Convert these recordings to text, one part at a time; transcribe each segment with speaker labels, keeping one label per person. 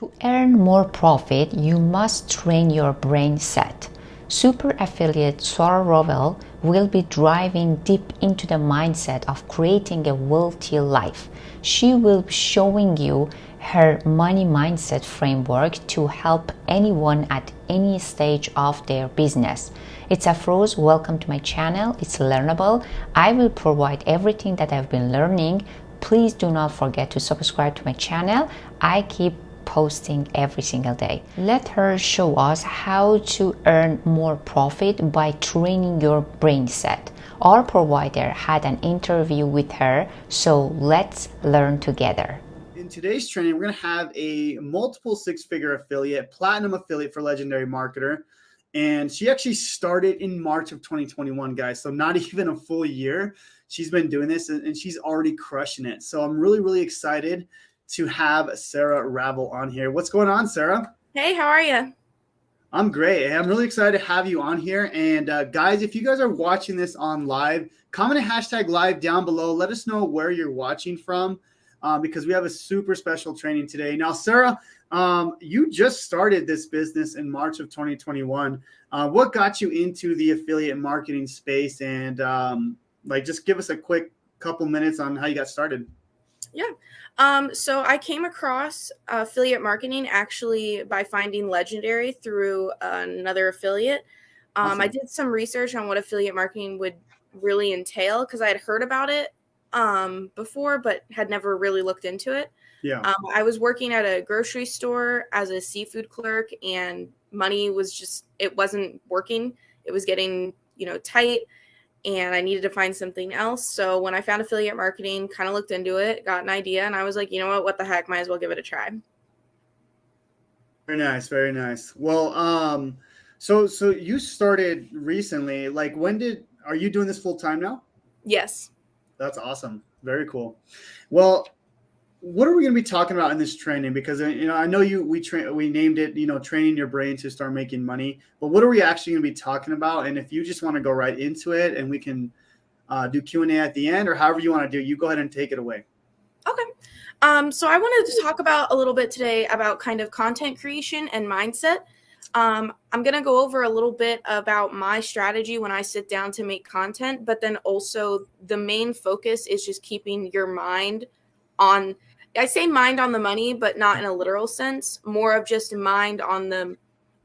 Speaker 1: To earn more profit, you must train your brain set. Super affiliate Sarah Rowell will be driving deep into the mindset of creating a wealthy life. She will be showing you her money mindset framework to help anyone at any stage of their business. It's Afrooz. Welcome to my channel. It's learnable. I will provide everything that I've been learning. Please do not forget to subscribe to my channel. I keep posting every single day. Let her show us how to earn more profit by training your brain set. Our provider had an interview with her, so let's learn together.
Speaker 2: In today's training, we're going to have a multiple six-figure affiliate, platinum affiliate for Legendary Marketer. And she actually started in March of 2021, guys. So not even a full year. She's been doing this and she's already crushing it. So I'm really, really excited to have Sarah Ravel on here. What's going on, Sarah?
Speaker 3: Hey, how are you?
Speaker 2: I'm great. I'm really excited to have you on here. And guys, if you guys are watching this on live, comment a hashtag live down below. Let us know where you're watching from because we have a super special training today. Now, Sarah, you just started this business in March of 2021. What got you into the affiliate marketing space? And just give us a quick couple minutes on how you got started.
Speaker 3: Yeah. So I came across affiliate marketing actually by finding Legendary through another affiliate.
Speaker 2: Awesome.
Speaker 3: I did some research on what affiliate marketing would really entail because I had heard about it before, but had never really looked into it.
Speaker 2: Yeah.
Speaker 3: I was working at a grocery store as a seafood clerk, and money was just, it wasn't working. It was getting, tight. And I needed to find something else. So when I found affiliate marketing, kind of looked into it, got an idea, and I was like, you know what the heck, might as well give it a try.
Speaker 2: Very nice, very nice. Well, so you started recently. Like, are you doing this full time now?
Speaker 3: Yes.
Speaker 2: That's awesome. Very cool. Well, what are we going to be talking about in this training? Because I know we named it, training your brain to start making money. But what are we actually going to be talking about? And if you just want to go right into it, and we can do Q&A at the end, or however you want to do, you go ahead and take it away.
Speaker 3: Okay. So I wanted to talk about a little bit today about kind of content creation and mindset. I'm going to go over a little bit about my strategy when I sit down to make content, but then also the main focus is just keeping your mind on, I say mind on the money, but not in a literal sense, more of just mind on the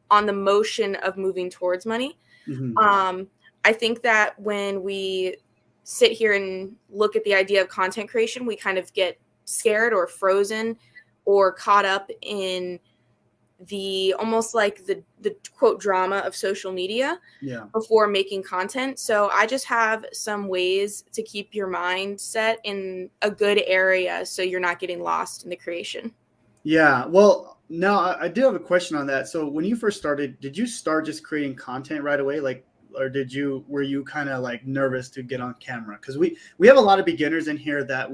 Speaker 3: motion of moving towards money.
Speaker 2: Mm-hmm.
Speaker 3: I think that when we sit here and look at the idea of content creation, we kind of get scared or frozen or caught up in the almost like the quote drama of social media before making content. So I just have some ways to keep your mind set in a good area so you're not getting lost in the creation.
Speaker 2: Yeah. Well, now I do have a question on that. So when you first started, did you start just creating content right away? Or were you kind of like nervous to get on camera? Because we have a lot of beginners in here that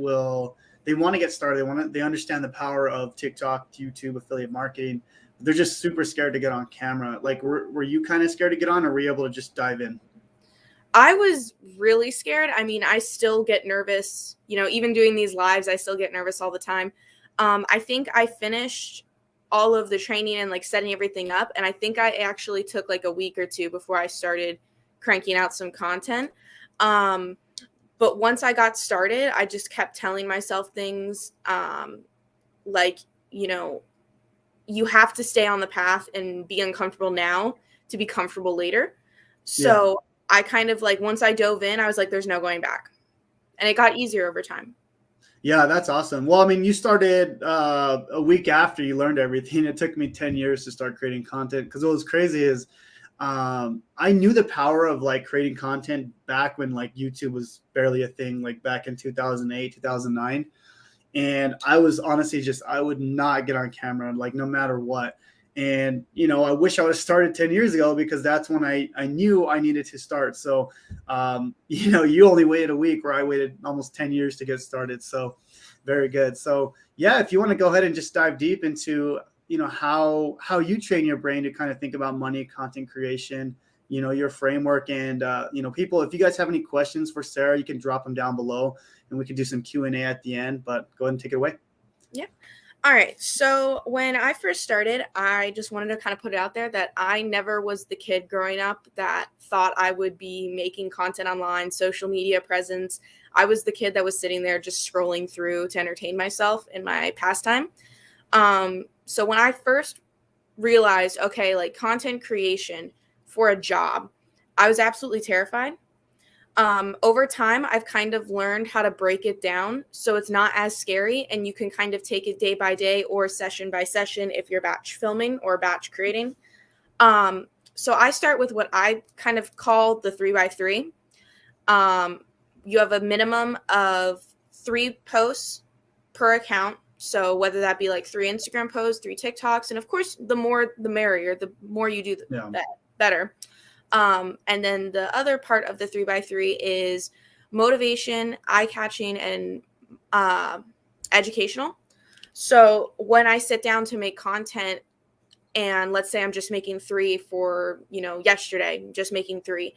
Speaker 2: they want to get started. They understand the power of TikTok, YouTube, affiliate marketing. They're just super scared to get on camera. Like, were you kind of scared to get on, or were you able to just dive in?
Speaker 3: I was really scared. I mean, I still get nervous, even doing these lives, I still get nervous all the time. I think I finished all of the training and like setting everything up. And I think I actually took like a week or two before I started cranking out some content. But once I got started, I just kept telling myself things like, you have to stay on the path and be uncomfortable now to be comfortable later. So I kind of like, once I dove in, I was like, there's no going back. And it got easier over time.
Speaker 2: Yeah, that's awesome. Well, I mean, you started a week after you learned everything. It took me 10 years to start creating content, because what was crazy is I knew the power of like creating content back when like YouTube was barely a thing, like back in 2008, 2009. And I was honestly I would not get on camera, like no matter what. And, I wish I would have started 10 years ago, because that's when I knew I needed to start. So, you only waited a week, where I waited almost 10 years to get started. So very good. So yeah, if you want to go ahead and just dive deep into, how you train your brain to kind of think about money, content creation, your framework. And, people, if you guys have any questions for Sarah, you can drop them down below and we can do some Q&A at the end, but go ahead and take it away.
Speaker 3: Yeah. All right. So when I first started, I just wanted to kind of put it out there that I never was the kid growing up that thought I would be making content online, social media presence. I was the kid that was sitting there just scrolling through to entertain myself in my pastime. So when I first realized, okay, like content creation for a job, I was absolutely terrified. Over time, I've kind of learned how to break it down so it's not as scary, and you can kind of take it day by day or session by session if you're batch filming or batch creating. So I start with what I kind of call the 3x3. You have a minimum of 3 posts per account. So whether that be like 3 Instagram posts, 3 TikToks, and of course, the more the merrier. The more you do, the better. And then the other part of the 3x3 is motivation, eye-catching, and educational. So when I sit down to make content, and let's say I'm just making 3 for, yesterday, just making 3,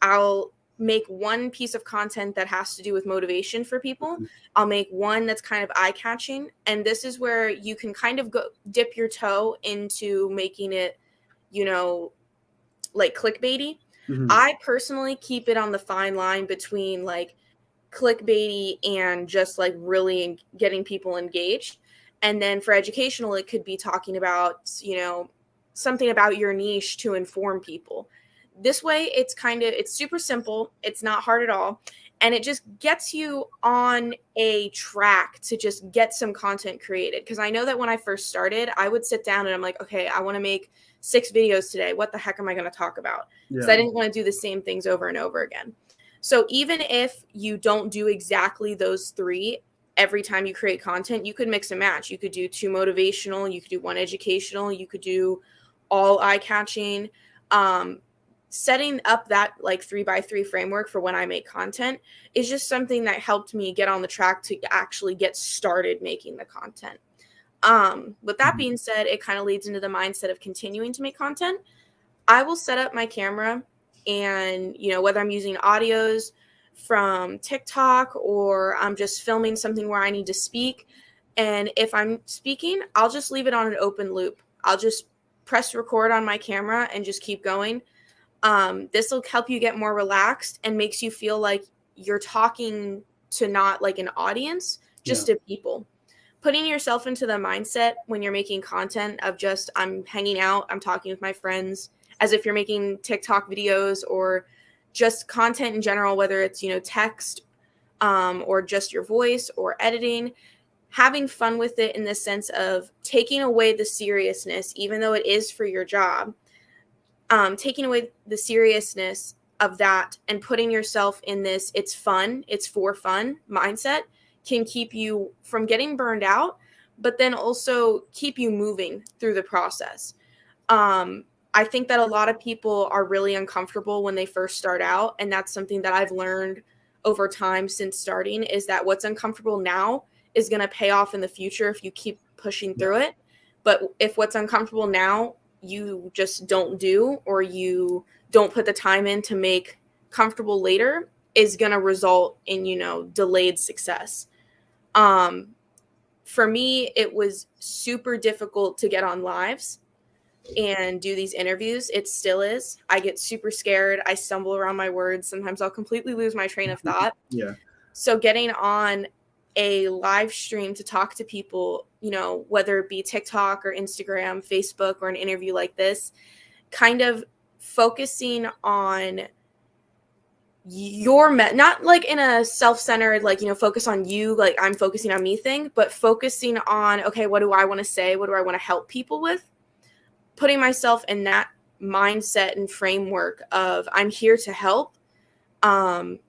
Speaker 3: I'll make one piece of content that has to do with motivation for people. I'll make one that's kind of eye-catching. And this is where you can kind of go dip your toe into making it, like clickbaity. I personally keep it on the fine line between like clickbaity and just like really getting people engaged. And then for educational, it could be talking about, something about your niche to inform people. This way, it's super simple. It's not hard at all. And it just gets you on a track to just get some content created. Because I know that when I first started, I would sit down and I'm like, okay, I want to make 6 videos today. What the heck am I going to talk about? Because I didn't want to do the same things over and over again. So even if you don't do exactly those 3 every time you create content, you could mix and match. You could do 2 motivational, you could do 1 educational, you could do all eye-catching. Setting up that like 3x3 framework for when I make content is just something that helped me get on the track to actually get started making the content. With that being said, it kind of leads into the mindset of continuing to make content. I will set up my camera and, whether I'm using audios from TikTok or I'm just filming something where I need to speak. And if I'm speaking, I'll just leave it on an open loop. I'll just press record on my camera and just keep going. This will help you get more relaxed and makes you feel like you're talking to not like an audience, just to people. Putting yourself into the mindset when you're making content of just, I'm hanging out, I'm talking with my friends, as if you're making TikTok videos or just content in general, whether it's, text, or just your voice or editing, having fun with it in the sense of taking away the seriousness, even though it is for your job. Taking away the seriousness of that and putting yourself in this, it's fun, it's for fun mindset can keep you from getting burned out, but then also keep you moving through the process. I think that a lot of people are really uncomfortable when they first start out. And that's something that I've learned over time since starting, is that what's uncomfortable now is going to pay off in the future if you keep pushing through it. But if what's uncomfortable now you just don't do, or you don't put the time in to make comfortable later, is going to result in, delayed success. For me, it was super difficult to get on lives and do these interviews. It still is. I get super scared. I stumble around my words. Sometimes I'll completely lose my train of thought. So getting on a live stream to talk to people, whether it be TikTok or Instagram, Facebook, or an interview like this, kind of focusing on your not like in a self-centered, like, focus on you, like I'm focusing on me thing, but focusing on, okay, what do I want to say? What do I want to help people with? Putting myself in that mindset and framework of I'm here to help. I'm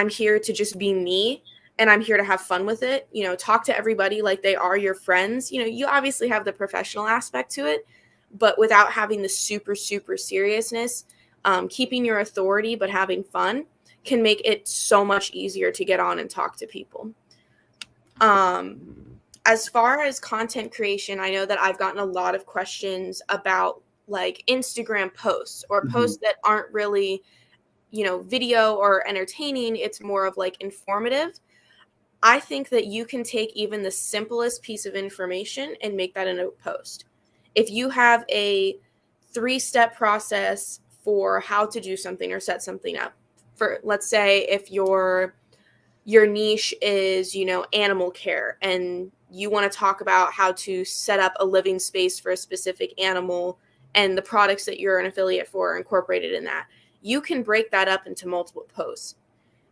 Speaker 3: here to just be me. And I'm here to have fun with it, talk to everybody like they are your friends. You obviously have the professional aspect to it, but without having the super, super seriousness, keeping your authority, but having fun can make it so much easier to get on and talk to people. As far as content creation, I know that I've gotten a lot of questions about like Instagram posts or posts that aren't really, video or entertaining. It's more of like informative. I think that you can take even the simplest piece of information and make that a post. If you have a 3-step process for how to do something or set something up, for, let's say, if your niche is, animal care, and you want to talk about how to set up a living space for a specific animal, and the products that you're an affiliate for are incorporated in that, you can break that up into multiple posts.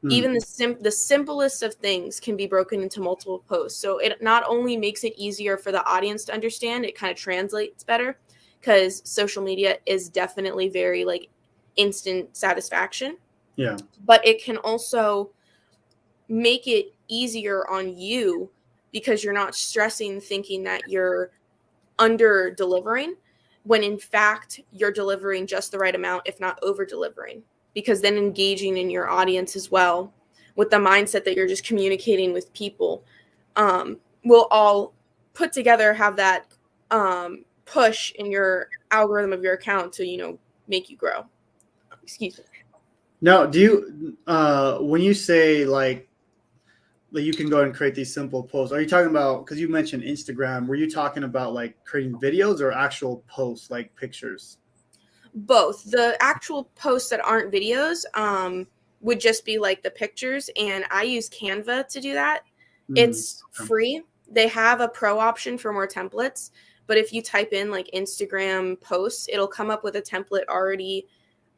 Speaker 3: Even the simplest of things can be broken into multiple posts. So it not only makes it easier for the audience to understand, it kind of translates better, because social media is definitely very like instant satisfaction.
Speaker 2: Yeah.
Speaker 3: But it can also make it easier on you, because you're not stressing thinking that you're under delivering, when in fact you're delivering just the right amount, if not over delivering, because then engaging in your audience as well with the mindset that you're just communicating with people will all put together have that push in your algorithm of your account to make you grow. Excuse me.
Speaker 2: Now, do you when you say like that you can go and create these simple posts, are you talking about, because you mentioned Instagram, were you talking about like creating videos or actual posts like pictures?
Speaker 3: Both. The actual posts that aren't videos would just be like the pictures, and I use Canva to do that. It's free. They have a pro option for more templates, but if you type in like Instagram posts, it'll come up with a template already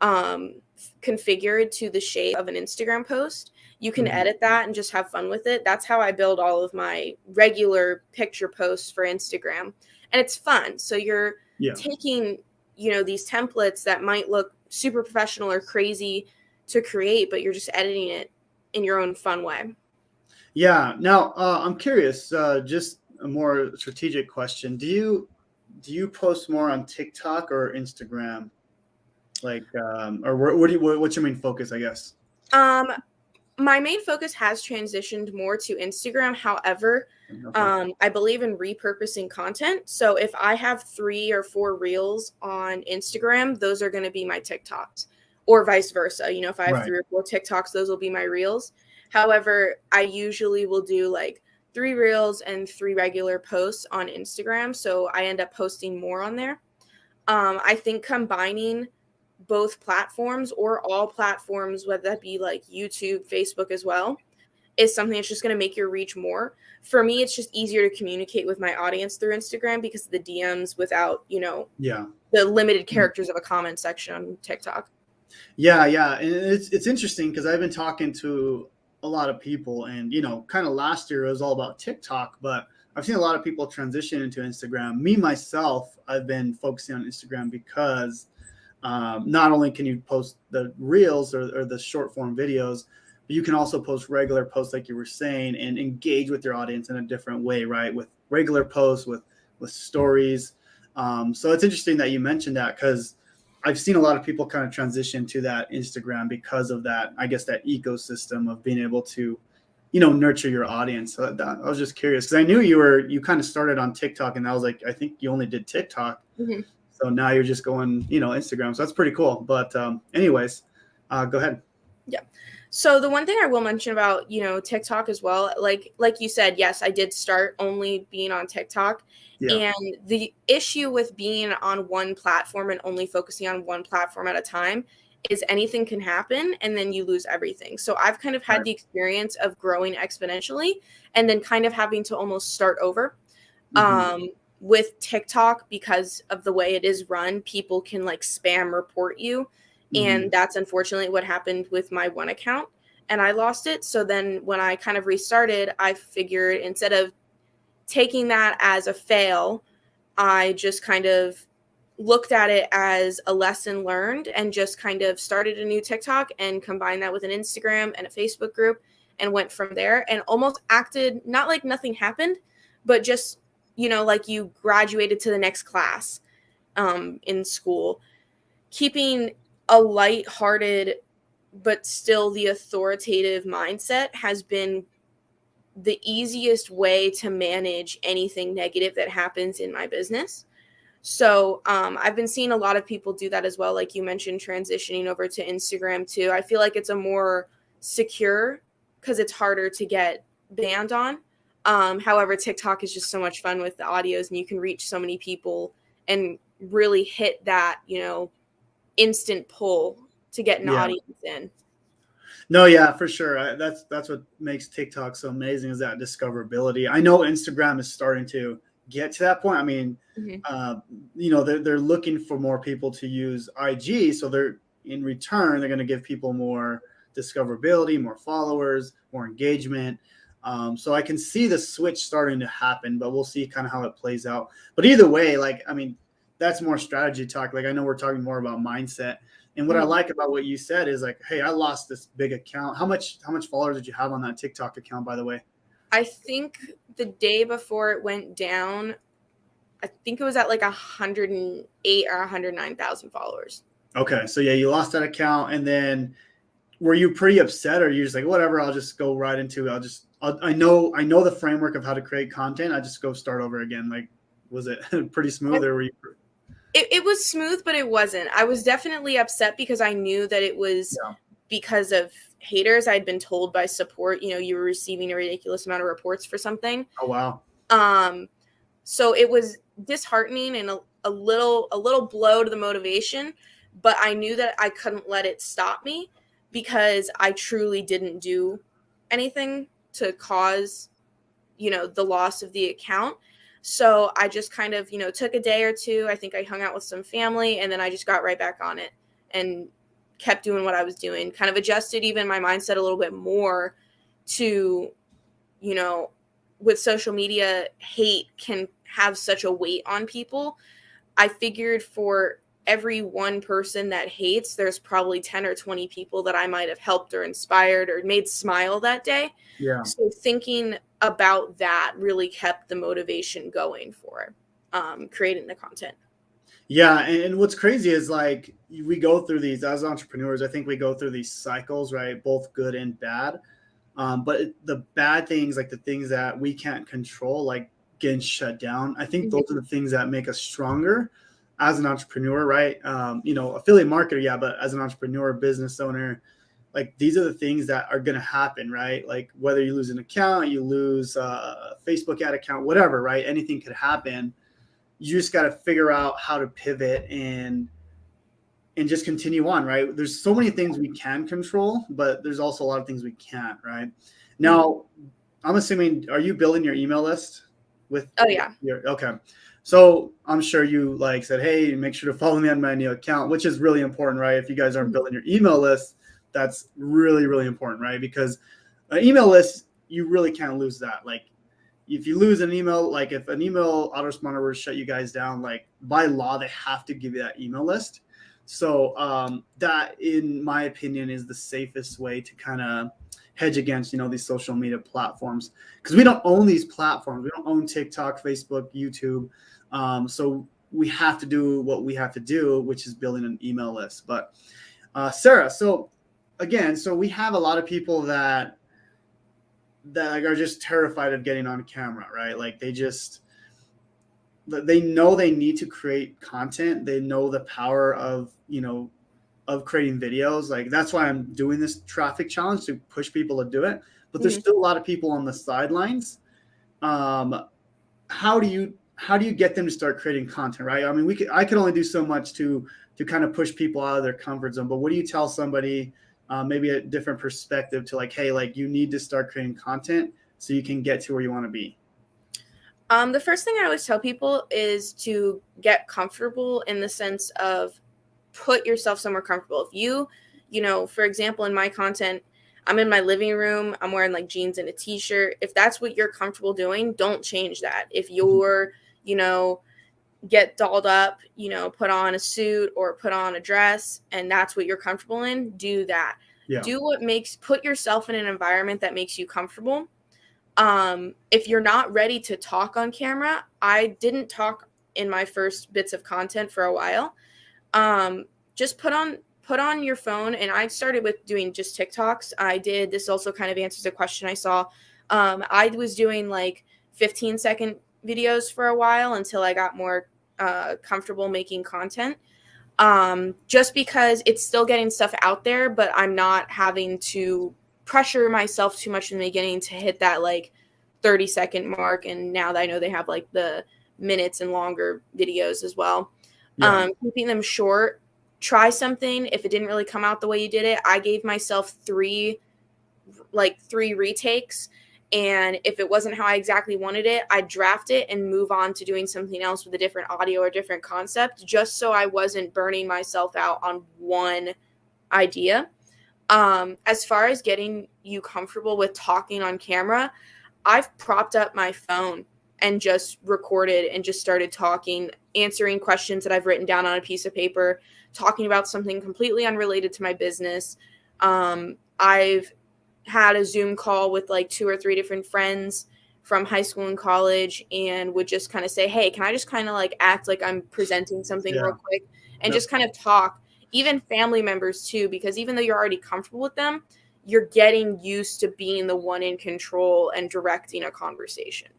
Speaker 3: configured to the shape of an Instagram post. You can edit that and just have fun with it. That's how I build all of my regular picture posts for Instagram, and it's fun. So you're taking these templates that might look super professional or crazy to create, but you're just editing it in your own fun way.
Speaker 2: Yeah. Now, I'm curious, just a more strategic question. Do you post more on TikTok or Instagram? Like, or what's your main focus, I guess?
Speaker 3: My main focus has transitioned more to Instagram. However, I believe in repurposing content. So if I have 3 or 4 reels on Instagram, those are going to be my TikToks, or vice versa. If I have 3 or 4 TikToks, those will be my reels. However, I usually will do like 3 reels and 3 regular posts on Instagram. So I end up posting more on there. I think combining both platforms, or all platforms, whether that be like YouTube, Facebook as well, is something that's just going to make your reach more. For me, it's just easier to communicate with my audience through Instagram because of the DMs without, the limited characters of a comment section on TikTok.
Speaker 2: Yeah. And it's interesting because I've been talking to a lot of people, and, kind of last year it was all about TikTok, but I've seen a lot of people transition into Instagram. Me, myself, I've been focusing on Instagram because not only can you post the reels or the short form videos, but you can also post regular posts like you were saying, and engage with your audience in a different way, right? With regular posts, with stories. So it's interesting that you mentioned that, because I've seen a lot of people kind of transition to that Instagram because of that, I guess, that ecosystem of being able to, nurture your audience. So I was just curious, because I knew you kind of started on TikTok, and I was like, I think you only did TikTok. Mm-hmm. So now you're just going, Instagram. So that's pretty cool. But anyways, go ahead.
Speaker 3: Yeah. So the one thing I will mention about, TikTok as well, like you said, yes, I did start only being on TikTok. Yeah. And the issue with being on one platform and only focusing on one platform at a time is anything can happen and then you lose everything. So I've kind of had the experience of growing exponentially and then kind of having to almost start over. Mm-hmm. With TikTok, because of the way it is run, people can like spam report you. And that's unfortunately what happened with my one account, and I lost it. So then when I kind of restarted, I figured instead of taking that as a fail, I just kind of looked at it as a lesson learned and just kind of started a new TikTok and combined that with an Instagram and a Facebook group and went from there, and almost acted not like nothing happened, but just, like you graduated to the next class in school. Keeping a lighthearted but still the authoritative mindset has been the easiest way to manage anything negative that happens in my business. So I've been seeing a lot of people do that as well. Like you mentioned, transitioning over to Instagram too. I feel like it's a more secure, because it's harder to get banned on. However, TikTok is just so much fun with the audios, and you can reach so many people and really hit that, instant pull to get an
Speaker 2: Yeah.
Speaker 3: audience in.
Speaker 2: No, yeah, for sure. That's what makes TikTok so amazing, is that discoverability. I know Instagram is starting to get to that point. I mean, they're looking for more people to use IG, so they're in return they're going to give people more discoverability, more followers, more engagement. So I can see the switch starting to happen, but we'll see kind of how it plays out. But either way, like, I mean, that's more strategy talk. Like, I know we're talking more about mindset. And what I like about what you said is like, hey, I lost this big account. How much followers did you have on that TikTok account, by the way?
Speaker 3: I think the day before it went down, I think it was at like 108 or 109,000 followers.
Speaker 2: Okay, so yeah, you lost that account, and then were you pretty upset, or you just like, whatever, I'll just go right into it. I know the framework of how to create content. I just go start over again. Like, was it pretty smooth, or were you?
Speaker 3: It was smooth, but it wasn't. I was definitely upset because I knew that it was because of haters. I'd been told by support, you were receiving a ridiculous amount of reports for something.
Speaker 2: Oh, wow.
Speaker 3: So it was disheartening and a little blow to the motivation, but I knew that I couldn't let it stop me because I truly didn't do anything to cause, the loss of the account. So I just kind of, took a day or two. I think I hung out with some family, and then I just got right back on it and kept doing what I was doing, kind of adjusted even my mindset a little bit more to, with social media, hate can have such a weight on people. I figured for every one person that hates, there's probably 10 or 20 people that I might have helped or inspired or made smile that day.
Speaker 2: Yeah.
Speaker 3: So thinking about that really kept the motivation going for creating the content.
Speaker 2: Yeah. And what's crazy is, like, we go through these as entrepreneurs. I think we go through these cycles, right? Both good and bad. But the bad things, like the things that we can't control, like getting shut down, I think those are the things that make us stronger as an entrepreneur, right? Affiliate marketer, yeah, but as an entrepreneur, business owner, like, these are the things that are going to happen, right? Like, whether you lose an account, you lose a Facebook ad account, whatever, right? Anything could happen. You just got to figure out how to pivot and just continue on, right? There's so many things we can control, but there's also a lot of things we can't, right? Now, I'm assuming, are you building your email list with?
Speaker 3: Oh, yeah.
Speaker 2: Okay. So I'm sure you like said, hey, make sure to follow me on my new account, which is really important, right? If you guys aren't building your email list, that's really, really important, right? Because an email list, you really can't lose that. Like, if you lose an email, like if an email autoresponder were to shut you guys down, like, by law, they have to give you that email list. So that, in my opinion, is the safest way to kind of hedge against, these social media platforms, because we don't own these platforms. We don't own TikTok, Facebook, YouTube. So we have to do what we have to do, which is building an email list. But Sarah, so we have a lot of people that are just terrified of getting on camera, right? Like, they know they need to create content. They know the power of creating videos. Like, that's why I'm doing this traffic challenge, to push people to do it. But there's still a lot of people on the sidelines. How do you get them to start creating content, right? I mean, I can only do so much to kind of push people out of their comfort zone. But what do you tell somebody, maybe a different perspective, to like, hey, like, you need to start creating content so you can get to where you want to be?
Speaker 3: The first thing I always tell people is to get comfortable, in the sense of put yourself somewhere comfortable. If you, for example, in my content, I'm in my living room, I'm wearing like jeans and a t-shirt. If that's what you're comfortable doing, don't change that. If you're, get dolled up, put on a suit or put on a dress, and that's what you're comfortable in, do that.
Speaker 2: Yeah.
Speaker 3: Put yourself in an environment that makes you comfortable. If you're not ready to talk on camera, I didn't talk in my first bits of content for a while. Just put on your phone, and I started with doing just TikToks. This also kind of answers a question I saw. I was doing like 15-second videos for a while until I got more comfortable making content. Just because it's still getting stuff out there, but I'm not having to pressure myself too much in the beginning to hit that like 30-second mark. And now that I know they have like the minutes and longer videos as well, keeping them short. Try something. If it didn't really come out the way you did it, I gave myself three retakes. And if it wasn't how I exactly wanted it, I'd draft it and move on to doing something else with a different audio or different concept, just so I wasn't burning myself out on one idea. As far as getting you comfortable with talking on camera, I've propped up my phone and just recorded and just started talking, answering questions that I've written down on a piece of paper, talking about something completely unrelated to my business. I've had a Zoom call with like 2 or 3 different friends from high school and college, and would just kind of say, hey, can I just kind of like act like I'm presenting something real quick, and just kind of talk. Even family members too, because even though you're already comfortable with them, you're getting used to being the one in control and directing a conversation.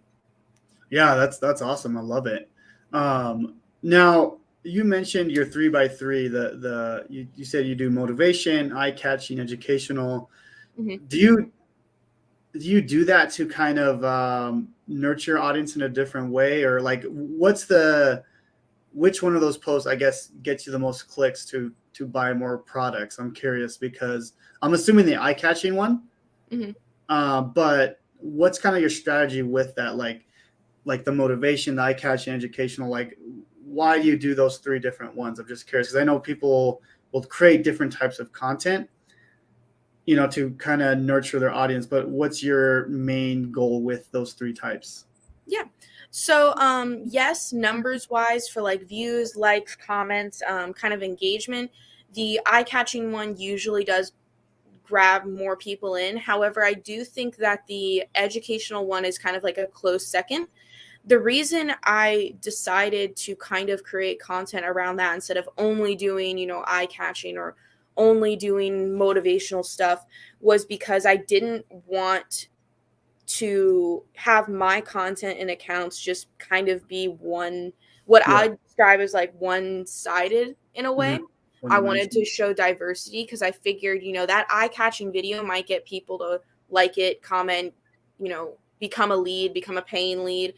Speaker 2: Yeah, that's awesome. I love it. Now you mentioned your 3x3. You said you do motivation, eye-catching, educational.
Speaker 3: Mm-hmm.
Speaker 2: Do you do that to kind of nurture your audience in a different way, or like which one of those posts, I guess, gets you the most clicks to buy more products? I'm curious because I'm assuming the eye-catching one.
Speaker 3: Mm-hmm.
Speaker 2: But what's kind of your strategy with that? Like the motivation, the eye-catching, educational, like why do you do those 3 different ones? I'm just curious because I know people will create different types of content, to kind of nurture their audience, but what's your main goal with those 3 types?
Speaker 3: Yeah. So, yes, numbers wise for like views, likes, comments, kind of engagement, the eye-catching one usually does grab more people in. However, I do think that the educational one is kind of like a close second. The reason I decided to kind of create content around that instead of only doing, eye-catching or only doing motivational stuff was because I didn't want to have my content and accounts just kind of be what I describe as like one-sided in a way. I wanted to show diversity because I figured, that eye-catching video might get people to like it, comment, become a lead, become a paying lead,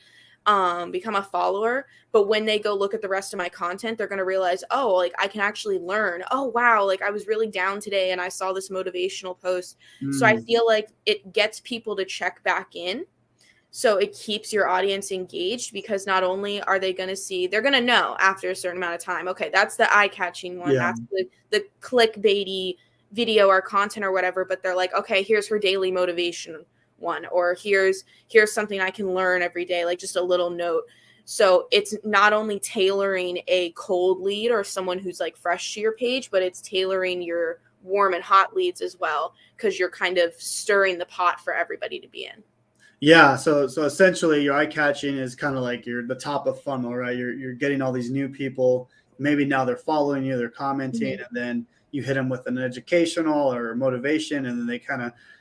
Speaker 3: become a follower. But when they go look at the rest of my content, they're going to realize, oh, like I can actually learn. Oh, wow. Like I was really down today and I saw this motivational post. So I feel like it gets people to check back in. So it keeps your audience engaged because not only are they going to see, they're going to know after a certain amount of time, okay, that's the eye-catching one. That's the clickbaity video or content or whatever. But they're like, okay, here's her daily motivation one, or here's something I can learn every day, like just a little note. So it's not only tailoring a cold lead or someone who's like fresh to your page, but it's tailoring your warm and hot leads as well, because you're kind of stirring the pot for everybody to be in.
Speaker 2: Yeah, so essentially your eye catching is kind of like you're the top of funnel, right? You're getting all these new people. Maybe now they're following you, they're commenting, and then you hit them with an educational or motivation, and then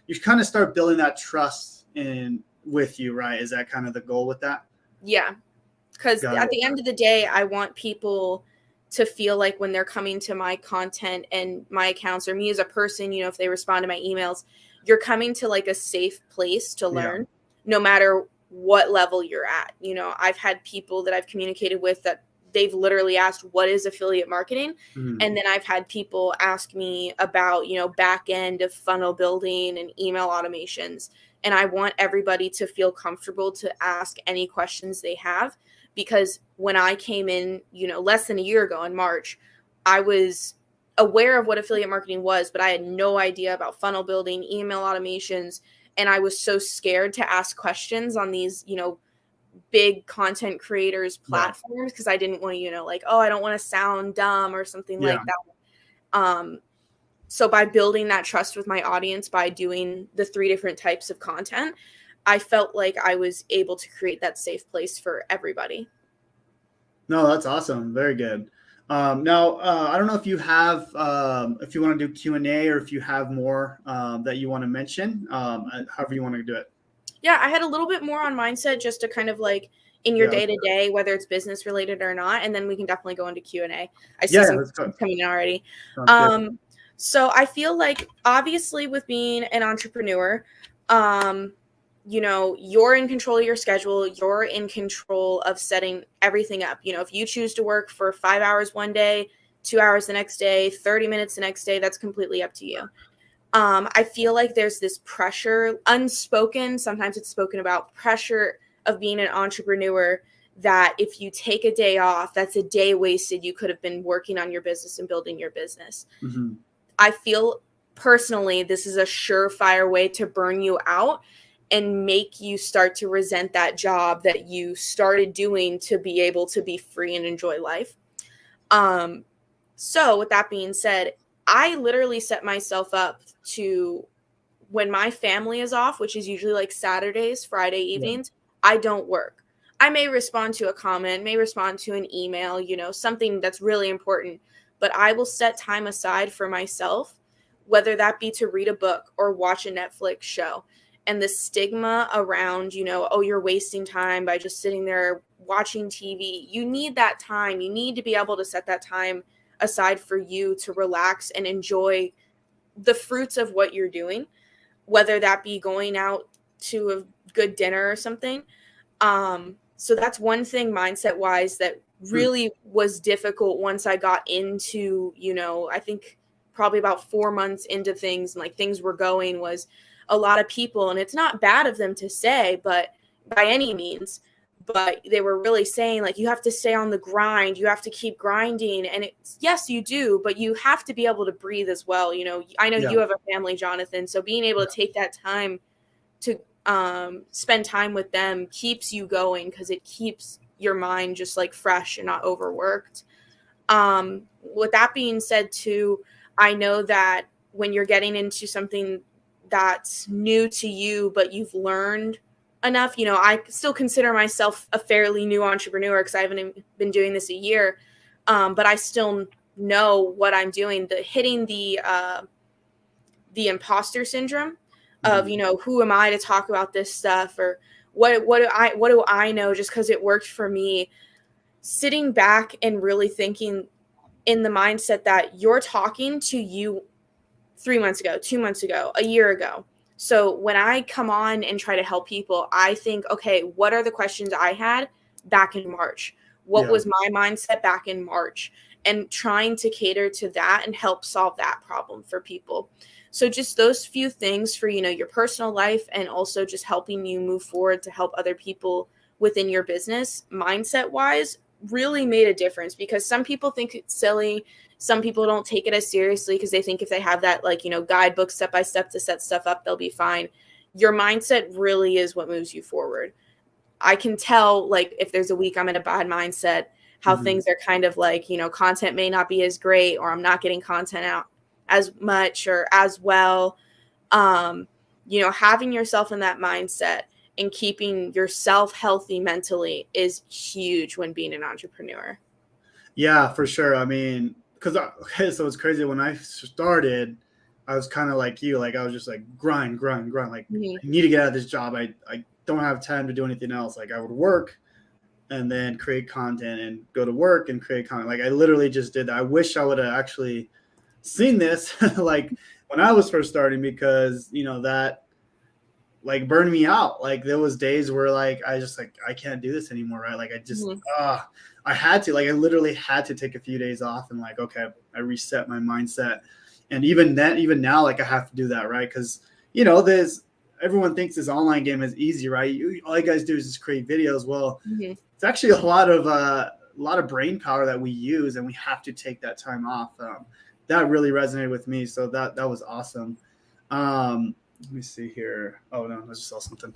Speaker 2: you kind of start building that trust with you, right? Is that kind of the goal with that?
Speaker 3: Yeah, because at the end of the day, I want people to feel like when they're coming to my content and my accounts or me as a person, if they respond to my emails, you're coming to like a safe place to learn, no matter what level you're at. I've had people that I've communicated with that they've literally asked, what is affiliate marketing? And then I've had people ask me about, back end of funnel building and email automations. And I want everybody to feel comfortable to ask any questions they have, because when I came in, less than a year ago in March, I was aware of what affiliate marketing was, but I had no idea about funnel building, email automations. And I was so scared to ask questions on these, big content creators platforms, because I didn't want to, like, oh, I don't want to sound dumb or something like that. So by building that trust with my audience, by doing the 3 different types of content, I felt like I was able to create that safe place for everybody.
Speaker 2: No, that's awesome. Very good. Now, I don't know if you have, if you want to do Q&A or if you have more that you want to mention, however you want to do it.
Speaker 3: Yeah, I had a little bit more on mindset just to kind of like in your day-to-day, whether it's business related or not, and then we can definitely go into Q&A. I see some coming in already. So I feel like obviously with being an entrepreneur, you know, you're in control of your schedule, you're in control of setting everything up. You know, if you choose to work for 5 hours one day, 2 hours the next day, 30 minutes the next day, that's completely up to you. I feel like there's this pressure, unspoken, sometimes it's spoken about, pressure of being an entrepreneur, that if you take a day off, that's a day wasted. You could have been working on your business and building your business.
Speaker 2: Mm-hmm.
Speaker 3: I feel personally this is a surefire way to burn you out and make you start to resent that job that you started doing to be able to be free and enjoy life. So with that being said, I literally set myself up to, when my family is off, which is usually like Saturdays, Friday
Speaker 2: Yeah.
Speaker 3: evenings, I don't work. I may respond to a comment, may respond to an email, you know, something that's really important, but I will set time aside for myself, whether that be to read a book or watch a Netflix show. And the stigma around, you know, oh, you're wasting time by just sitting there watching TV. You need that time. You need to be able to set that time aside for you to relax and enjoy the fruits of what you're doing, whether that be going out to a good dinner or something. So that's one thing mindset wise that really was difficult once I got into, you know, I think probably about 4 months into things and like things were going, was a lot of people, and it's not bad of them to say, but by any means, but they were really saying like, you have to stay on the grind, you have to keep grinding. And it's, yes, you do, but you have to be able to breathe as well. You know, I know
Speaker 2: Yeah.
Speaker 3: you have a family, Jonathan, so being able to take that time to spend time with them keeps you going, because it keeps your mind just like fresh and not overworked. With that being said too, I know that when you're getting into something that's new to you, but you've learned enough, you know, I still consider myself a fairly new entrepreneur because I haven't been doing this a year, but I still know what I'm doing. Hitting the imposter syndrome of, you know, who am I to talk about this stuff, or what do I know just because it worked for me. Sitting back and really thinking in the mindset that you're talking to you 3 months ago, 2 months ago, a year ago. So when I come on and try to help people, I think, okay, what are the questions I had back in March? What was my mindset back in March? And trying to cater to that and help solve that problem for people. So just those few things for, you know, your personal life, and also just helping you move forward to help other people within your business, mindset wise, really made a difference, because some people think it's silly. Some people don't take it as seriously because they think if they have that, like, you know, guidebook step by step to set stuff up, they'll be fine. Your mindset really is what moves you forward. I can tell, like, if there's a week I'm in a bad mindset, how things are kind of like, you know, content may not be as great, or I'm not getting content out as much or as well. You know, having yourself in that mindset and keeping yourself healthy mentally is huge when being an entrepreneur.
Speaker 2: Yeah, for sure. I mean, because okay, so it's crazy. When I started, I was kind of like you. Like I was just like grind. Like I need to get out of this job. I don't have time to do anything else. Like I would work and then create content and go to work and create content. Like I literally just did that. I wish I would have actually seen this like when I was first starting, because you know that like burned me out. Like there was days where like I just like I can't do this anymore, right? Like I just I had to, like I literally had to take a few days off and like, okay, I reset my mindset. And even now, like I have to do that, right? Because you know, everyone thinks this online game is easy, right? All you guys do is just create videos. Well, it's actually a lot of brain power that we use, and we have to take that time off. That really resonated with me, so that was awesome. Let me see here. Oh no, I just saw something.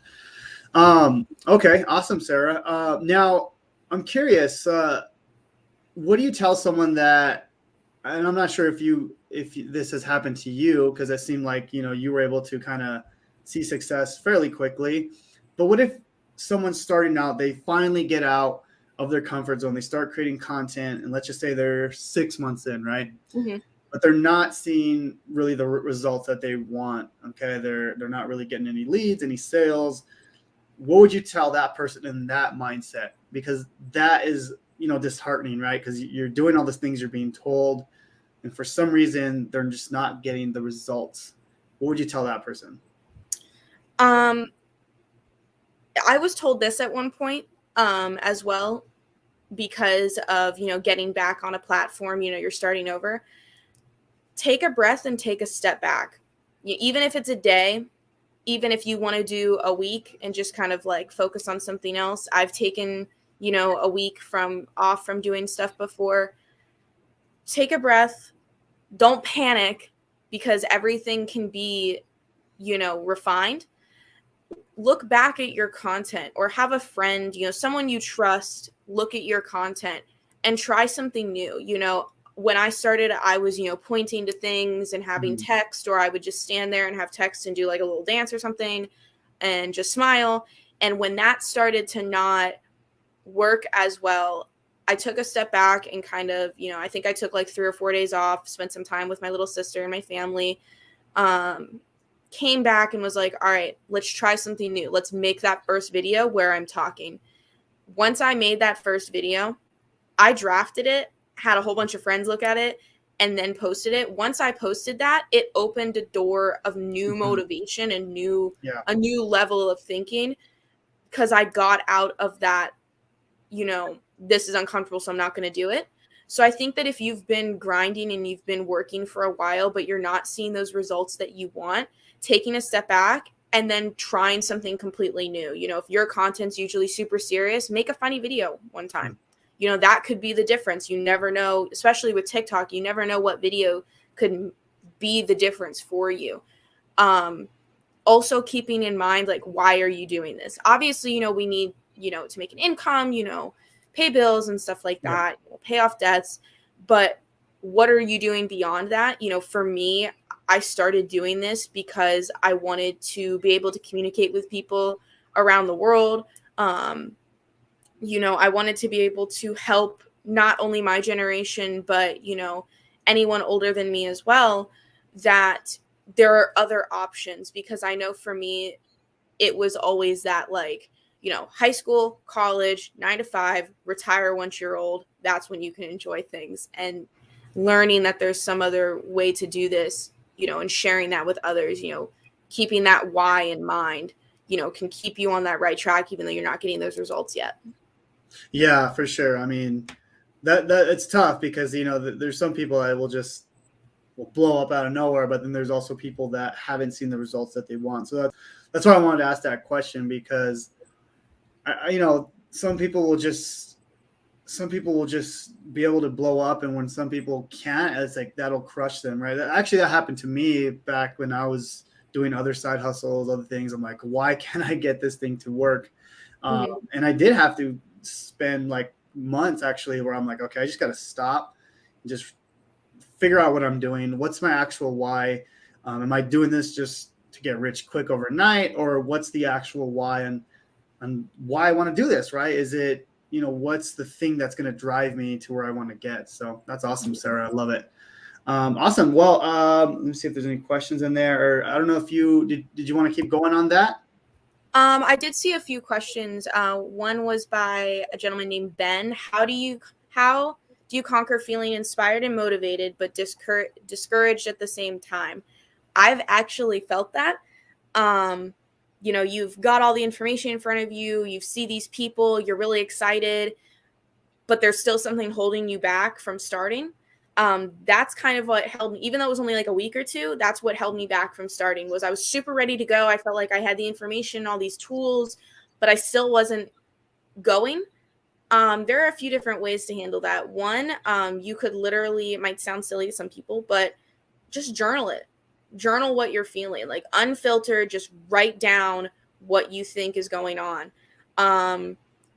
Speaker 2: Okay, awesome, Sarah. Now I'm curious. What do you tell someone that? And I'm not sure if this has happened to you, because it seemed like you know you were able to kind of see success fairly quickly. But what if someone's starting out? They finally get out of their comfort zone. They start creating content, and let's just say they're 6 months in, right? But they're not seeing really the results that they want. Okay, they're not really getting any leads, any sales. What would you tell that person in that mindset? Because that is, you know, disheartening, right? Because you're doing all these things you're being told, and for some reason they're just not getting the results, what would you tell that person?
Speaker 3: I was told this at one point as well, because of, getting back on a platform, you're starting over. Take a breath and take a step back. Even if it's a day, even if you want to do a week and just kind of like focus on something else. I've taken, a week off from doing stuff before. Take a breath. Don't panic, because everything can be, refined. Look back at your content, or have a friend, someone you trust, look at your content and try something new. When I started, I was, pointing to things and having text, or I would just stand there and have text and do like a little dance or something and just smile. And when that started to not work as well, I took a step back and kind of, I think I took like 3 or 4 days off, spent some time with my little sister and my family, came back and was like, all right, let's try something new. Let's make that first video where I'm talking. Once I made that first video, I drafted it, had a whole bunch of friends look at it, and then posted it. Once I posted that, it opened a door of new motivation and a new level of thinking, because I got out of that, this is uncomfortable, so I'm not going to do it. So I think that if you've been grinding and you've been working for a while, but you're not seeing those results that you want, taking a step back and then trying something completely new. If your content's usually super serious, make a funny video one time. That could be the difference. You never know, especially with TikTok, you never know what video could be the difference for you. Also keeping in mind, like, why are you doing this? Obviously, we need, to make an income, pay bills and stuff like that, pay off debts. But what are you doing beyond that? For me, I started doing this because I wanted to be able to communicate with people around the world. I wanted to be able to help not only my generation, but, anyone older than me as well, that there are other options. Because I know for me, it was always that, like, high school, college, 9 to 5, retire once you're old. That's when you can enjoy things. And learning that there's some other way to do this, and sharing that with others, keeping that why in mind, can keep you on that right track, even though you're not getting those results yet.
Speaker 2: Yeah, for sure. I mean, that it's tough because, there's some people that will blow up out of nowhere, but then there's also people that haven't seen the results that they want. So that's why I wanted to ask that question, because some people will just be able to blow up, and when some people can't, it's like that'll crush them, right? That happened to me back when I was doing other side hustles, other things. I'm like, why can't I get this thing to work? And I did have to spend like months actually where I'm like, okay, I just got to stop and just figure out what I'm doing. What's my actual why? Am I doing this just to get rich quick overnight, or what's the actual why and why I want to do this, right? Is it, what's the thing that's going to drive me to where I want to get? So that's awesome, Sarah. I love it. Awesome. Well, let me see if there's any questions in there, or I don't know if did you want to keep going on that?
Speaker 3: I did see a few questions. One was by a gentleman named Ben. How do you conquer feeling inspired and motivated, but discouraged at the same time? I've actually felt that. You've got all the information in front of you. You see these people, you're really excited, but there's still something holding you back from starting. That's kind of what held me, even though it was only like a week or two, that's what held me back from starting. Was I was super ready to go. I felt like I had the information, all these tools, but I still wasn't going. There are a few different ways to handle that. One, you could literally, it might sound silly to some people, but just journal it. Journal what you're feeling, like unfiltered, just write down what you think is going on.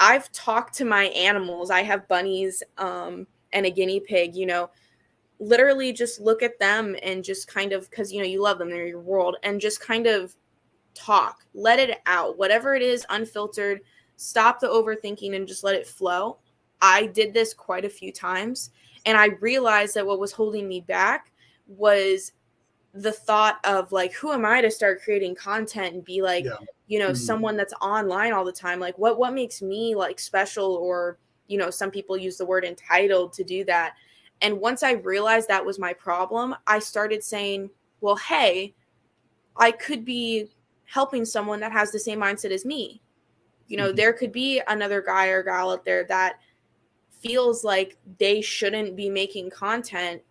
Speaker 3: I've talked to my animals. I have bunnies and a guinea pig, literally just look at them and just kind of, because, you love them, they're your world, and just kind of talk, let it out, whatever it is, unfiltered, stop the overthinking and just let it flow. I did this quite a few times, and I realized that what was holding me back was the thought of like, who am I to start creating content and be like, someone that's online all the time? Like what makes me like special, or, some people use the word entitled to do that. And once I realized that was my problem, I started saying, well, hey, I could be helping someone that has the same mindset as me. You know, there could be another guy or gal out there that feels like they shouldn't be making content,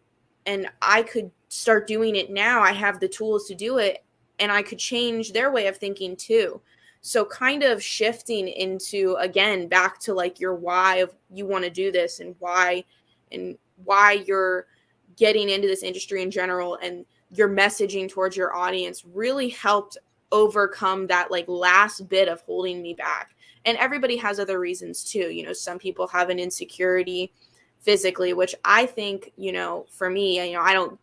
Speaker 3: and I could start doing it now. I have the tools to do it, and I could change their way of thinking too. So kind of shifting into, again, back to like your why of you want to do this, and why you're getting into this industry in general, and your messaging towards your audience really helped overcome that like last bit of holding me back. And everybody has other reasons too. You know, some people have an insecurity physically, which I think, you know, for me, you know, I don't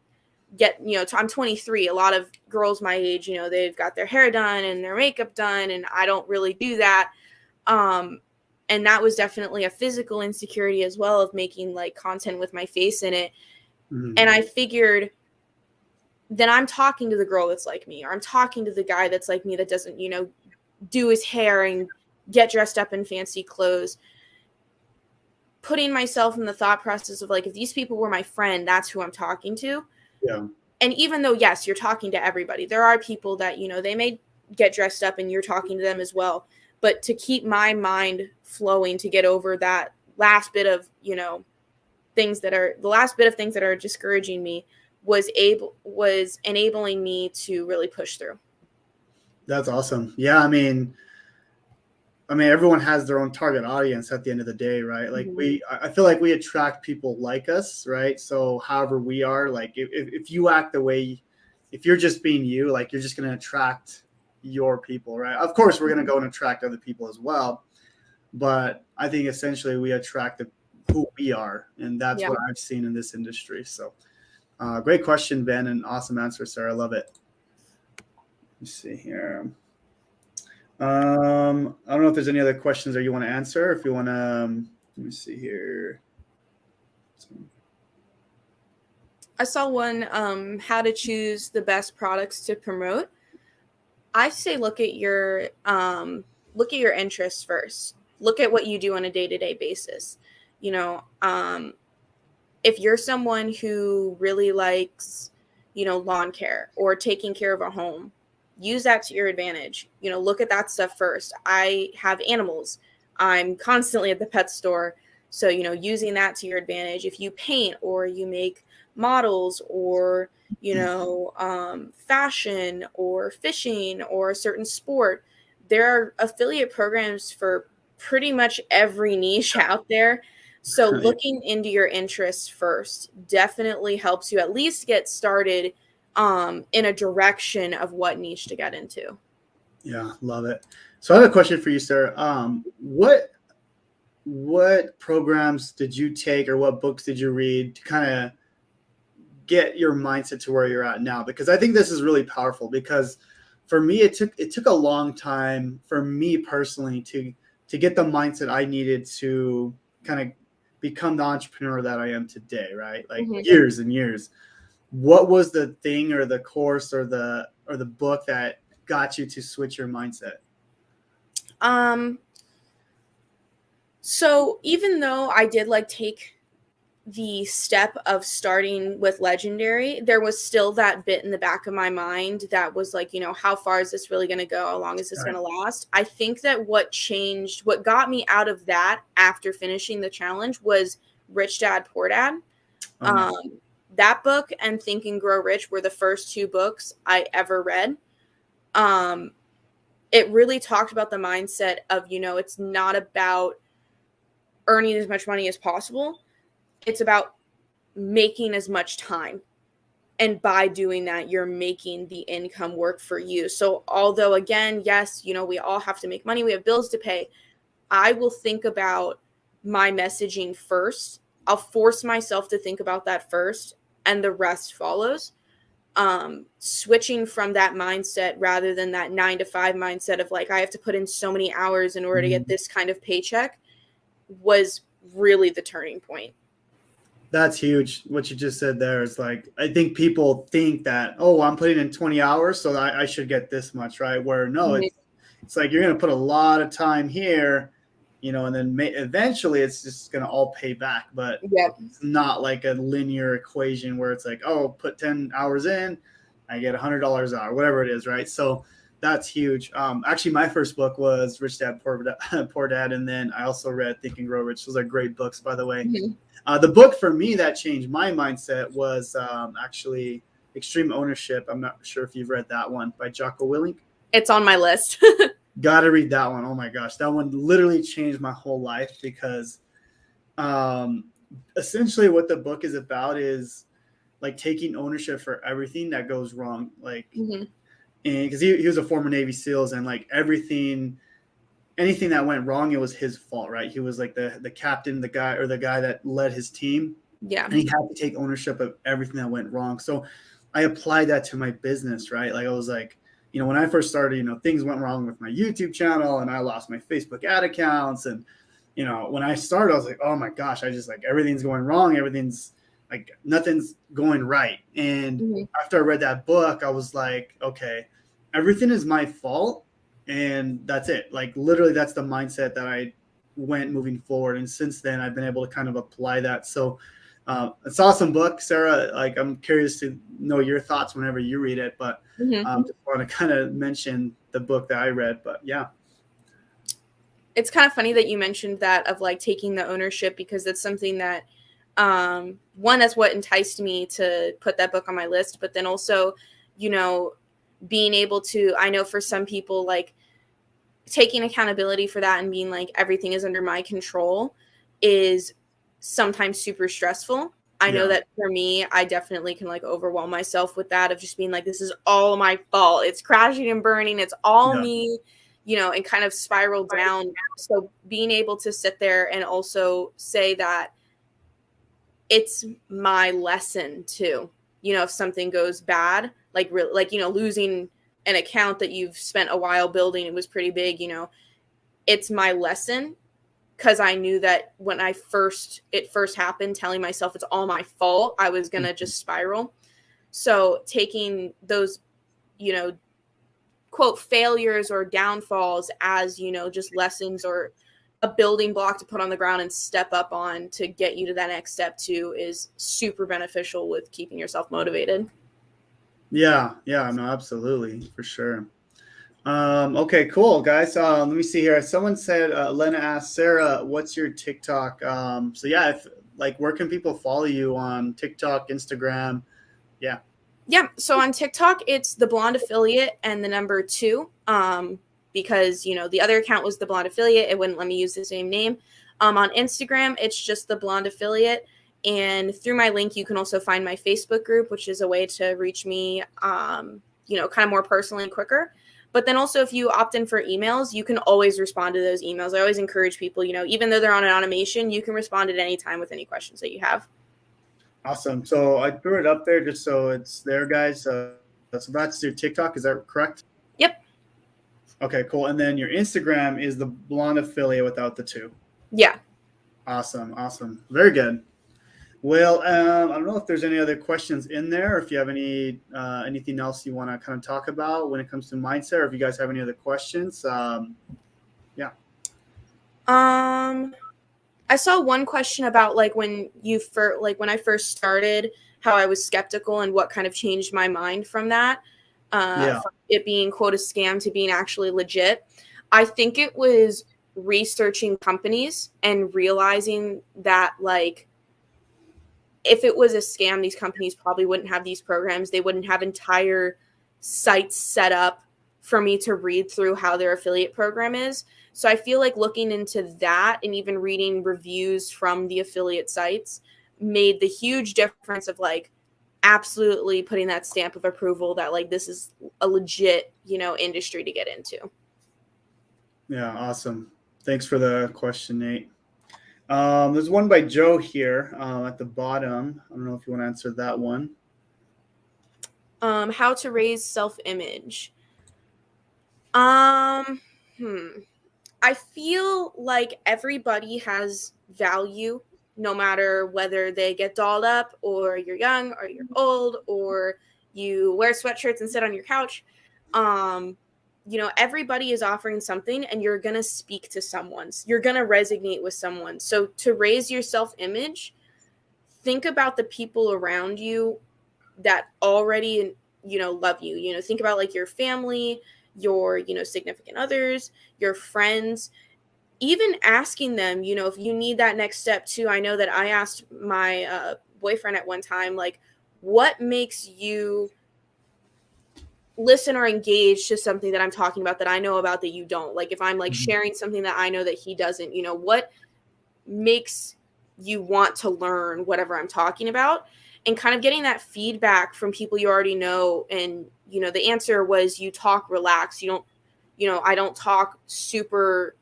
Speaker 3: get, you know, I'm 23. A lot of girls my age, you know, they've got their hair done and their makeup done, and I don't really do that. And that was definitely a physical insecurity as well, of making like content with my face in it. And I figured, then I'm talking to the girl that's like me, or I'm talking to the guy that's like me that doesn't, you know, do his hair and get dressed up in fancy clothes. Putting myself in the thought process of like, if these people were my friend, that's who I'm talking to.
Speaker 2: Yeah.
Speaker 3: And even though, yes, you're talking to everybody, there are people that, you know, they may get dressed up and you're talking to them as well. But to keep my mind flowing, to get over that last bit of, you know, things that are discouraging me, was enabling me to really push through.
Speaker 2: That's awesome. Yeah. I mean, everyone has their own target audience at the end of the day, right? Like I feel like we attract people like us, right? So however we are, like if you act the way, if you're just being you, like you're just going to attract your people, right? Of course, we're going to go and attract other people as well. But I think essentially we attract who we are. And that's what I've seen in this industry. So great question, Ben, and awesome answer, sir. I love it. Let's see here. I don't know if there's any other questions that you want to answer. If you want to, let me see here.
Speaker 3: I saw one, how to choose the best products to promote. I say look at your interests first. Look at what you do on a day-to-day basis. You know, if you're someone who really likes, you know, lawn care or taking care of a home, use that to your advantage. You know, look at that stuff first. I have animals. I'm constantly at the pet store. So, you know, using that to your advantage. If you paint or you make models, or, you know, fashion or fishing or a certain sport, there are affiliate programs for pretty much every niche out there. So looking into your interests first definitely helps you at least get started in a direction of what niche to get into.
Speaker 2: Yeah, love it. So I have a question for you, sir. What programs did you take, or what books did you read to kind of get your mindset to where you're at now? Because I think this is really powerful, because for me, it took a long time for me personally to get the mindset I needed to kind of become the entrepreneur that I am today, right? Like years and years. What was the thing or the course or the book that got you to switch your mindset?
Speaker 3: So even though I did like take the step of starting with Legendary, there was still that bit in the back of my mind that was like, you know, how far is this really going to go? How long is this going to last? I think that what got me out of that after finishing the challenge was Rich Dad, Poor Dad. That book and Think and Grow Rich were the first two books I ever read. It really talked about the mindset of, you know, it's not about earning as much money as possible. It's about making as much time. And by doing that, you're making the income work for you. So although, again, yes, you know, we all have to make money, we have bills to pay, I will think about my messaging first. I'll force myself to think about that first, and the rest follows. Switching from that mindset rather than that 9-to-5 mindset of like, I have to put in so many hours in order to get this kind of paycheck, was really the turning point.
Speaker 2: That's huge. What you just said there is like, I think people think that, oh, I'm putting in 20 hours, so I should get this much, right? Where no, it's like, you're going to put a lot of time here, and then eventually it's just going to all pay back. But
Speaker 3: Yep.
Speaker 2: it's not like a linear equation where it's like, oh, put 10 hours in, I get $100 an hour, whatever it is, right? So that's huge. Actually, my first book was Rich Dad, Poor Dad, and then I also read Think and Grow Rich. Those are great books, by the way.
Speaker 3: Mm-hmm.
Speaker 2: The book for me that changed my mindset was actually Extreme Ownership. I'm not sure if you've read that one by Jocko Willink.
Speaker 3: It's on my list.
Speaker 2: Got to read that one. Oh my gosh, that one literally changed my whole life because essentially what the book is about is like taking ownership for everything that goes wrong. Like,
Speaker 3: Mm-hmm.
Speaker 2: and because he was a former Navy SEALs, and like anything that went wrong, it was his fault, right? He was like the captain, the guy that led his team.
Speaker 3: Yeah.
Speaker 2: And he had to take ownership of everything that went wrong. So I applied that to my business, right? Like I was like, when I first started, things went wrong with my YouTube channel and I lost my Facebook ad accounts. And, when I started, I was like, oh my gosh, I just like everything's going wrong. Everything's like nothing's going right. And
Speaker 3: Mm-hmm.
Speaker 2: after I read that book, I was like, okay, everything is my fault. And that's it. Like literally that's the mindset that I went moving forward. And since then I've been able to kind of apply that. So it's an awesome book, Sarah. Like I'm curious to know your thoughts whenever you read it, but just want to kind of mention the book that I read. But yeah,
Speaker 3: it's kind of funny that you mentioned that of like taking the ownership, because that's something that one, that's what enticed me to put that book on my list. But then also, being able to, I know for some people, like taking accountability for that and being like everything is under my control is sometimes super stressful. I know that for me, I definitely can like overwhelm myself with that of just being like, this is all my fault. It's crashing and burning. It's all me, and kind of spiral down. So being able to sit there and also say that it's my lesson too, if something goes bad, like losing an account that you've spent a while building, it was pretty big, it's my lesson. Because I knew that when it first happened, telling myself it's all my fault, I was going to just spiral. So taking those, quote, failures or downfalls as, just lessons or a building block to put on the ground and step up on to get you to that next step too is super beneficial with keeping yourself motivated.
Speaker 2: Yeah, no, absolutely, for sure. Okay, cool, guys. Let me see here. Someone said, Lena asked, Sarah, what's your TikTok? So yeah, where can people follow you on TikTok, Instagram? Yeah.
Speaker 3: Yeah. So on TikTok, it's the Blonde Affiliate and the number 2. Because, the other account was the Blonde Affiliate. It wouldn't let me use the same name. On Instagram, it's just the Blonde Affiliate. And through my link, you can also find my Facebook group, which is a way to reach me, kind of more personally and quicker. But then also if you opt in for emails, you can always respond to those emails. I always encourage people, even though they're on an automation, you can respond at any time with any questions that you have.
Speaker 2: Awesome. So I threw it up there just so it's there, guys. So that's your TikTok. Is that correct?
Speaker 3: Yep.
Speaker 2: Okay, cool. And then your Instagram is the Blonde Affiliate without the 2.
Speaker 3: Yeah.
Speaker 2: Awesome. Very good. Well, I don't know if there's any other questions in there, or if you have anything else you want to kind of talk about when it comes to mindset, or if you guys have any other questions. Yeah.
Speaker 3: I saw one question about when I first started, how I was skeptical and what kind of changed my mind from that. From it being quote a scam to being actually legit. I think it was researching companies and realizing that if it was a scam, these companies probably wouldn't have these programs. They wouldn't have entire sites set up for me to read through how their affiliate program is. So I feel like looking into that and even reading reviews from the affiliate sites made the huge difference of absolutely putting that stamp of approval that this is a legit, industry to get into.
Speaker 2: Yeah. Awesome. Thanks for the question, Nate. There's one by Joe here at the bottom. I don't know if you want to answer that one.
Speaker 3: How to raise self-image. I feel like everybody has value, no matter whether they get dolled up or you're young or you're old or you wear sweatshirts and sit on your couch. everybody is offering something, and you're going to speak to someone's, you're going to resonate with someone. So to raise your self-image, think about the people around you that already, love you. Think about like your family, your, significant others, your friends, even asking them, if you need that next step too. I know that I asked my boyfriend at one time, like, what makes you listen or engage to something that I'm talking about that I know about that you don't? Like, if I'm like sharing something that I know that he doesn't, what makes you want to learn whatever I'm talking about? And kind of getting that feedback from people you already know. And, the answer was, you talk relaxed. You don't, I don't talk super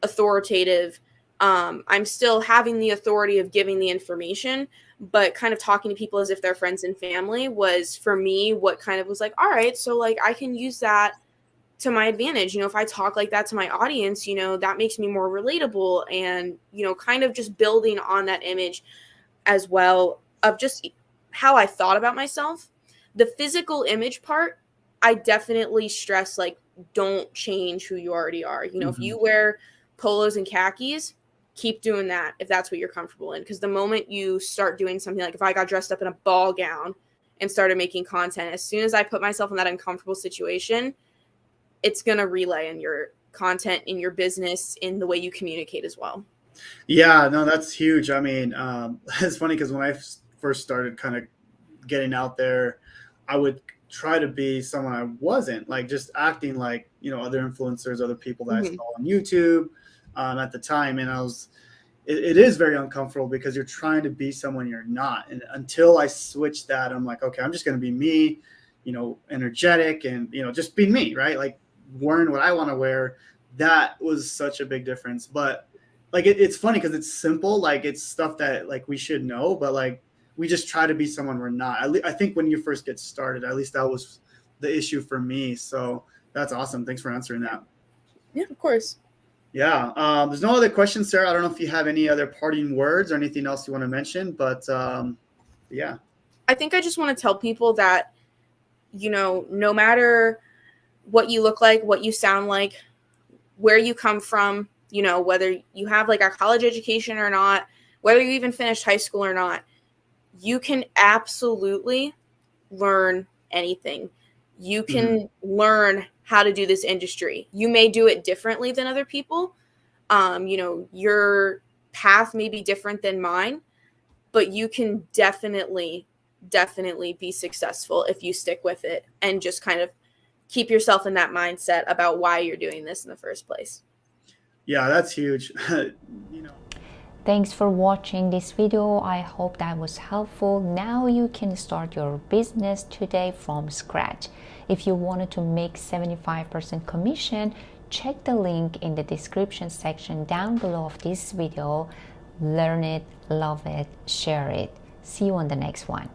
Speaker 3: authoritative. I'm still having the authority of giving the information, but kind of talking to people as if they're friends and family was, for me, what kind of was like, all right, so like I can use that to my advantage. If I talk like that to my audience, that makes me more relatable, and, kind of just building on that image as well of just how I thought about myself. The physical image part, I definitely stress, like, don't change who you already are. If you wear polos and khakis, keep doing that if that's what you're comfortable in. Because the moment you start doing something, like if I got dressed up in a ball gown and started making content, as soon as I put myself in that uncomfortable situation, it's going to relay in your content, in your business, in the way you communicate as well.
Speaker 2: Yeah, no, that's huge. I mean, it's funny because when I first started kind of getting out there, I would try to be someone I wasn't, like just acting like, other influencers, other people that I saw on YouTube at the time. And it is very uncomfortable because you're trying to be someone you're not. And until I switched that, I'm like, okay, I'm just going to be me, energetic and, just be me, right? Like wearing what I want to wear. That was such a big difference. But like, it's funny because it's simple. Like it's stuff that like we should know, but like we just try to be someone we're not. I think when you first get started, at least that was the issue for me. So that's awesome. Thanks for answering that.
Speaker 3: Yeah, of course.
Speaker 2: Yeah. There's no other questions, Sarah. I don't know if you have any other parting words or anything else you want to mention, but yeah.
Speaker 3: I think I just want to tell people that, no matter what you look like, what you sound like, where you come from, whether you have like a college education or not, whether you even finished high school or not, you can absolutely learn anything. You can learn how to do this industry. You may do it differently than other people. Your path may be different than mine, but you can definitely be successful if you stick with it and just kind of keep yourself in that mindset about why you're doing this in the first place.
Speaker 2: Yeah, that's huge.
Speaker 1: Thanks for watching this video. I hope that was helpful. Now you can start your business today from scratch. If you wanted to make 75% commission, check the link in the description section down below of this video. Learn it, love it, share it. See you on the next one.